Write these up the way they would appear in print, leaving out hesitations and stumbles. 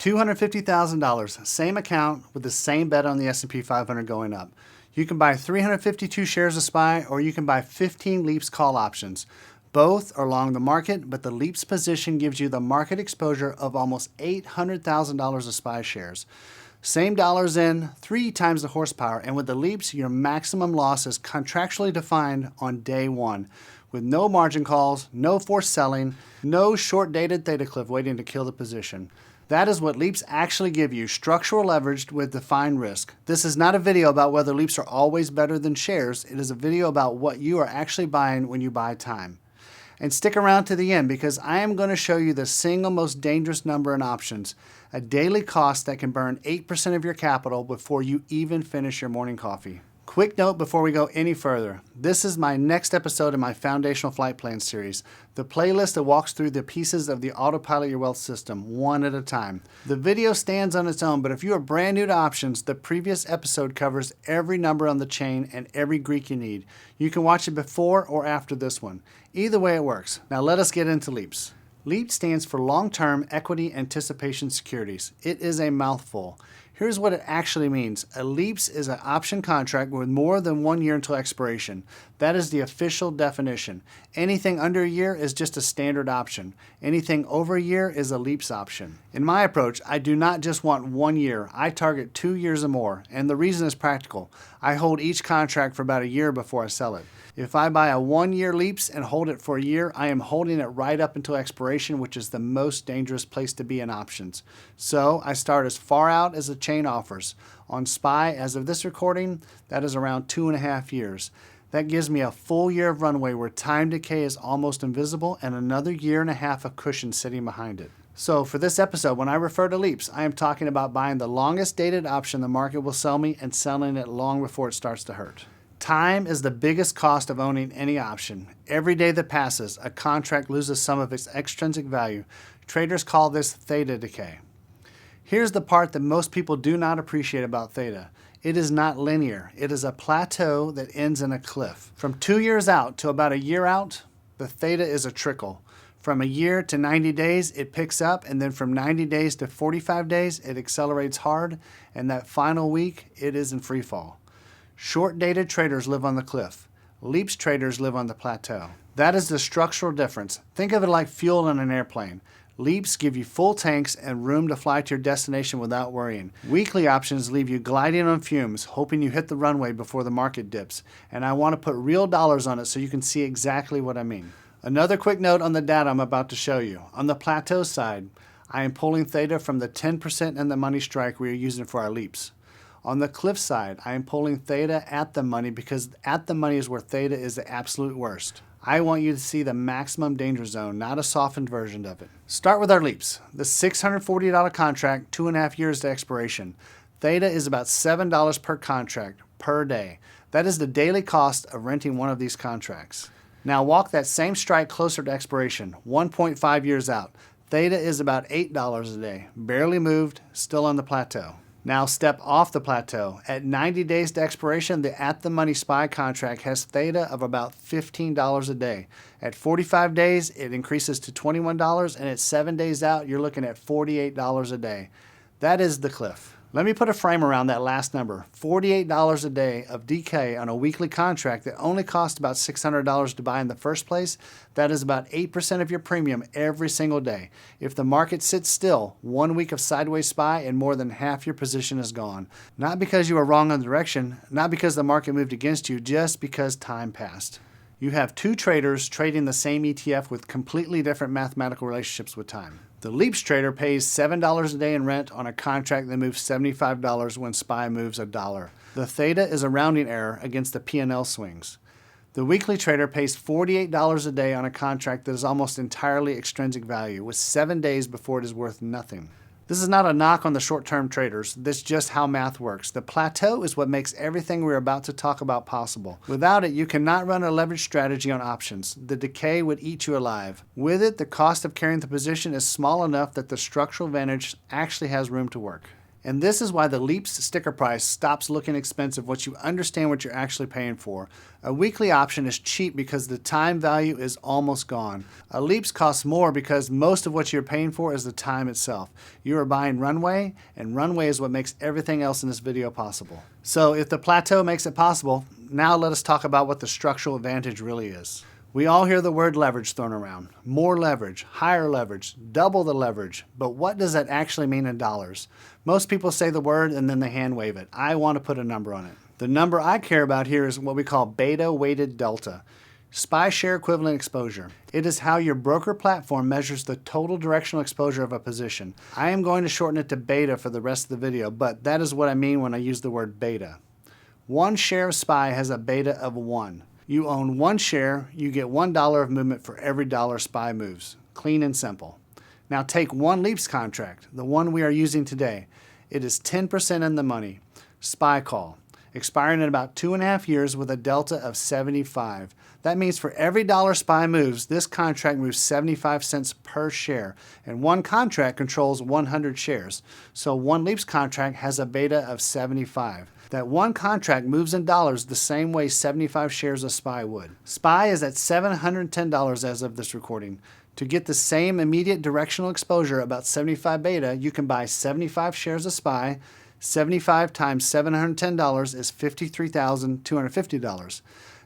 $250,000, same account with the same bet on the S&P 500 going up. You can buy 352 shares of SPY or you can buy 15 LEAPS call options. Both are long the market, but the LEAPS position gives you the market exposure of almost $800,000 of SPY shares. Same dollars in, 3 times the horsepower, and with the LEAPS, your maximum loss is contractually defined on day one, with no margin calls, no forced selling, no short-dated theta cliff waiting to kill the position. That is what LEAPS actually give you, structural leverage with defined risk. This is not a video about whether LEAPS are always better than shares. It is a video about what you are actually buying when you buy time. And stick around to the end because I am going to show you the single most dangerous number in options, a daily cost that can burn 8% of your capital before you even finish your morning coffee. Quick note before we go any further. This is my next episode in my Foundational Flight Plan series, the playlist that walks through the pieces of the AutoPilot Your Wealth system, one at a time. The video stands on its own, but if you are brand new to options, the previous episode covers every number on the chain and every Greek you need. You can watch it before or after this one. Either way it works. Now let us get into LEAPS. LEAPS stands for Long-Term Equity Anticipation Securities. It is a mouthful. Here's what it actually means. A LEAPS is an option contract with more than 1 year until expiration. That is the official definition. Anything under a year is just a standard option. Anything over a year is a LEAPS option. In my approach, I do not just want 1 year. I target 2 years or more, and the reason is practical. I hold each contract for about a year before I sell it. If I buy a 1-year LEAPS and hold it for a year, I am holding it right up until expiration, which is the most dangerous place to be in options. So I start as far out as the chain offers. On SPY, as of this recording, that is around 2.5 years. That gives me a full year of runway where time decay is almost invisible and another 1.5 years of cushion sitting behind it. So for this episode, when I refer to LEAPS, I am talking about buying the longest dated option the market will sell me and selling it long before it starts to hurt. Time is the biggest cost of owning any option. Every day that passes, a contract loses some of its extrinsic value. Traders call this theta decay. Here's the part that most people do not appreciate about theta. It is not linear. It is a plateau that ends in a cliff. From 2 years out to about a year out, the theta is a trickle. From a year to 90 days, it picks up, and then from 90 days to 45 days, it accelerates hard, and that final week, it is in free fall. Short-dated traders live on the cliff. LEAPS traders live on the plateau. That is the structural difference. Think of it like fuel in an airplane. LEAPS give you full tanks and room to fly to your destination without worrying. Weekly options leave you gliding on fumes, hoping you hit the runway before the market dips. And I want to put real dollars on it so you can see exactly what I mean. Another quick note on the data I'm about to show you. On the plateau side, I am pulling theta from the 10% and the money strike we are using for our LEAPS. On the cliff side, I am pulling theta at the money because at the money is where theta is the absolute worst. I want you to see the maximum danger zone, not a softened version of it. Start with our LEAPS. The $640 contract, 2.5 years to expiration. Theta is about $7 per contract per day. That is the daily cost of renting one of these contracts. Now walk that same strike closer to expiration, 1.5 years out. Theta is about $8 a day, barely moved, still on the plateau. Now step off the plateau. At 90 days to expiration, the at-the-money SPY contract has theta of about $15 a day. At 45 days, it increases to $21, and at 7 days out, you're looking at $48 a day. That is the cliff. Let me put a frame around that last number. $48 a day of decay on a weekly contract that only cost about $600 to buy in the first place. That is about 8% of your premium every single day. If the market sits still, 1 week of sideways SPY and more than half your position is gone. Not because you were wrong on the direction, not because the market moved against you, just because time passed. You have 2 traders trading the same ETF with completely different mathematical relationships with time. The LEAPS trader pays $7 a day in rent on a contract that moves $75 when SPY moves $1. The theta is a rounding error against the P&L swings. The weekly trader pays $48 a day on a contract that is almost entirely extrinsic value, with 7 days before it is worth nothing. This is not a knock on the short-term traders. This is just how math works. The plateau is what makes everything we're about to talk about possible. Without it, you cannot run a leverage strategy on options. The decay would eat you alive. With it, the cost of carrying the position is small enough that the structural advantage actually has room to work. And this is why the LEAPS sticker price stops looking expensive once you understand what you're actually paying for. A weekly option is cheap because the time value is almost gone. A LEAPS costs more because most of what you're paying for is the time itself. You are buying runway, and runway is what makes everything else in this video possible. So if the Plateau makes it possible, now let us talk about what the structural advantage really is. We all hear the word leverage thrown around. More leverage, higher leverage, double the leverage. But what does that actually mean in dollars? Most people say the word and then they hand wave it. I want to put a number on it. The number I care about here is what we call beta weighted delta. SPY share equivalent exposure. It is how your broker platform measures the total directional exposure of a position. I am going to shorten it to beta for the rest of the video, but that is what I mean when I use the word beta. One share of SPY has a beta of 1. You own one share, you get $1 of movement for every dollar SPY moves. Clean and simple. Now take one LEAPS contract, the one we are using today. It is 10% in the money. SPY call, expiring in about 2.5 years with a delta of 75. That means for every dollar SPY moves, this contract moves 75 cents per share, and one contract controls 100 shares. So one LEAPS contract has a beta of 75. That one contract moves in dollars the same way 75 shares of SPY would. SPY is at $710 as of this recording. To get the same immediate directional exposure, about 75 beta, you can buy 75 shares of SPY. 75 times $710 is $53,250.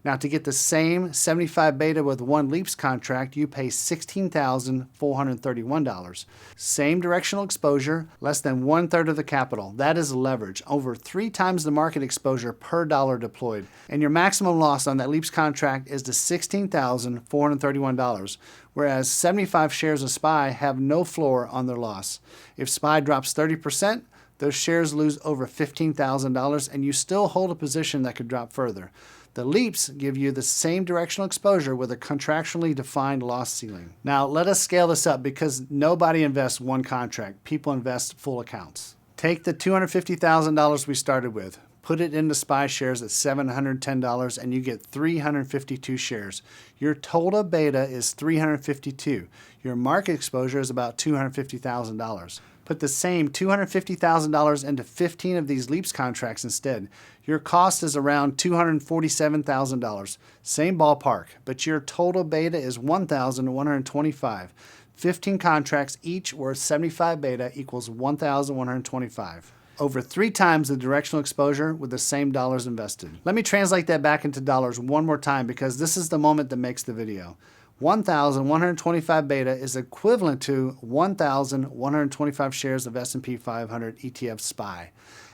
Now to get the same 75 beta with one LEAPS contract, you pay $16,431. Same directional exposure, less than 1/3 of the capital. That is leverage, over 3 times the market exposure per dollar deployed. And your maximum loss on that LEAPS contract is to $16,431, whereas 75 shares of SPY have no floor on their loss. If SPY drops 30%, those shares lose over $15,000 and you still hold a position that could drop further. The LEAPS give you the same directional exposure with a contractually defined loss ceiling. Now let us scale this up because nobody invests one contract. People invest full accounts. Take the $250,000 we started with, put it into SPY shares at $710 and you get 352 shares. Your total beta is 352. Your market exposure is about $250,000. Put the same $250,000 into 15 of these LEAPS contracts instead. Your cost is around $247,000. Same ballpark, but your total beta is 1,125. 15 contracts, each worth 75 beta, equals 1,125. Over 3 times the directional exposure with the same dollars invested. Let me translate that back into dollars one more time because this is the moment that makes the video. 1,125 beta is equivalent to 1,125 shares of S&P 500 ETF SPY.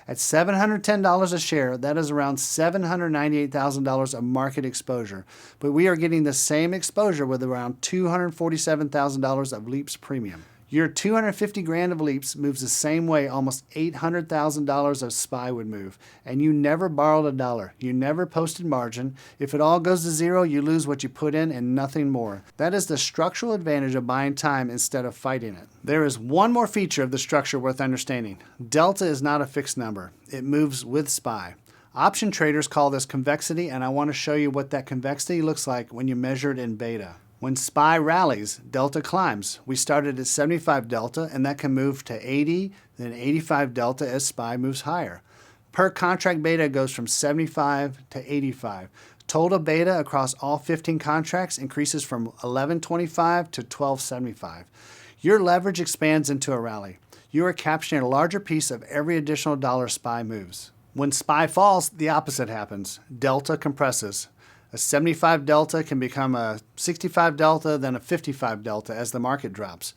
At $710 a share, that is around $798,000 of market exposure. But we are getting the same exposure with around $247,000 of LEAPS premium. Your 250 grand of LEAPS moves the same way almost $800,000 of SPY would move. And you never borrowed $1. You never posted margin. If it all goes to zero, you lose what you put in and nothing more. That is the structural advantage of buying time instead of fighting it. There is one more feature of the structure worth understanding. Delta is not a fixed number. It moves with SPY. Option traders call this convexity, and I want to show you what that convexity looks like when you measure it in beta. When SPY rallies, delta climbs. We started at 75 delta, and that can move to 80, then 85 delta as SPY moves higher. Per contract beta goes from 75 to 85. Total beta across all 15 contracts increases from 1125 to 1275. Your leverage expands into a rally. You are capturing a larger piece of every additional dollar SPY moves. When SPY falls, the opposite happens. Delta compresses. A 75 delta can become a 65 delta, then a 55 delta as the market drops.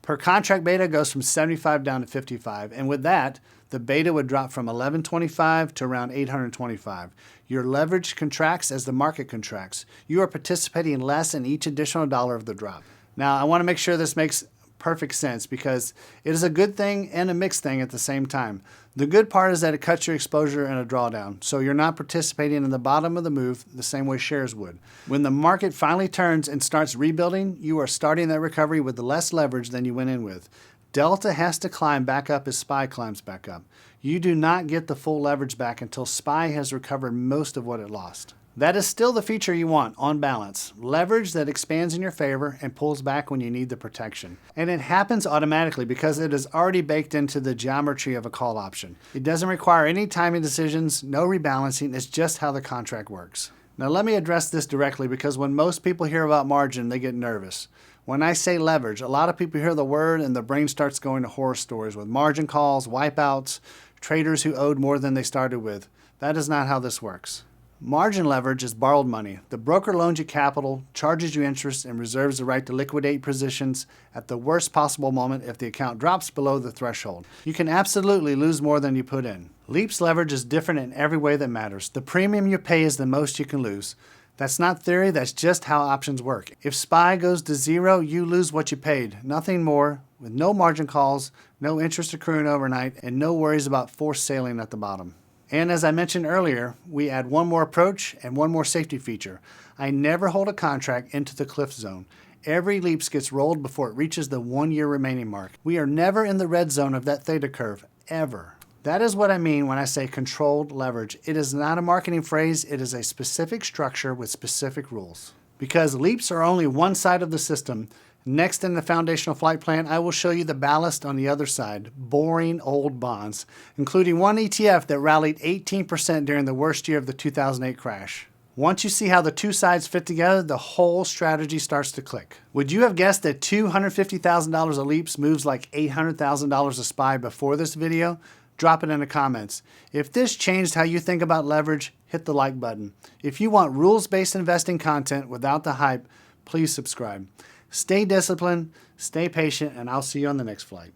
Per contract beta goes from 75 down to 55, and with that, the beta would drop from 1125 to around 825. Your leverage contracts as the market contracts. You are participating less in each additional dollar of the drop. Now, I want to make sure this makes perfect sense because it is a good thing and a mixed thing at the same time. The good part is that it cuts your exposure in a drawdown, so you're not participating in the bottom of the move the same way shares would. When the market finally turns and starts rebuilding, you are starting that recovery with less leverage than you went in with. Delta has to climb back up as SPY climbs back up. You do not get the full leverage back until SPY has recovered most of what it lost. That is still the feature you want on balance. Leverage that expands in your favor and pulls back when you need the protection. And it happens automatically because it is already baked into the geometry of a call option. It doesn't require any timing decisions, no rebalancing, it's just how the contract works. Now let me address this directly because when most people hear about margin, they get nervous. When I say leverage, a lot of people hear the word and their brain starts going to horror stories with margin calls, wipeouts, traders who owed more than they started with. That is not how this works. Margin leverage is borrowed money. The broker loans you capital, charges you interest, and reserves the right to liquidate positions at the worst possible moment if the account drops below the threshold. You can absolutely lose more than you put in. LEAPS leverage is different in every way that matters. The premium you pay is the most you can lose. That's not theory, that's just how options work. If SPY goes to zero, you lose what you paid, nothing more, with no margin calls, no interest accruing overnight, and no worries about forced sailing at the bottom. And as I mentioned earlier, we add one more approach and one more safety feature. I never hold a contract into the cliff zone. Every LEAPS gets rolled before it reaches the 1 year remaining mark. We are never in the red zone of that theta curve, ever. That is what I mean when I say controlled leverage. It is not a marketing phrase, it is a specific structure with specific rules. Because LEAPS are only one side of the system, next in the foundational flight plan, I will show you the ballast on the other side, boring old bonds, including one ETF that rallied 18% during the worst year of the 2008 crash. Once you see how the two sides fit together, the whole strategy starts to click. Would you have guessed that $250,000 of LEAPS moves like $800,000 a SPY before this video? Drop it in the comments. If this changed how you think about leverage, hit the like button. If you want rules-based investing content without the hype, please subscribe. Stay disciplined, stay patient, and I'll see you on the next flight.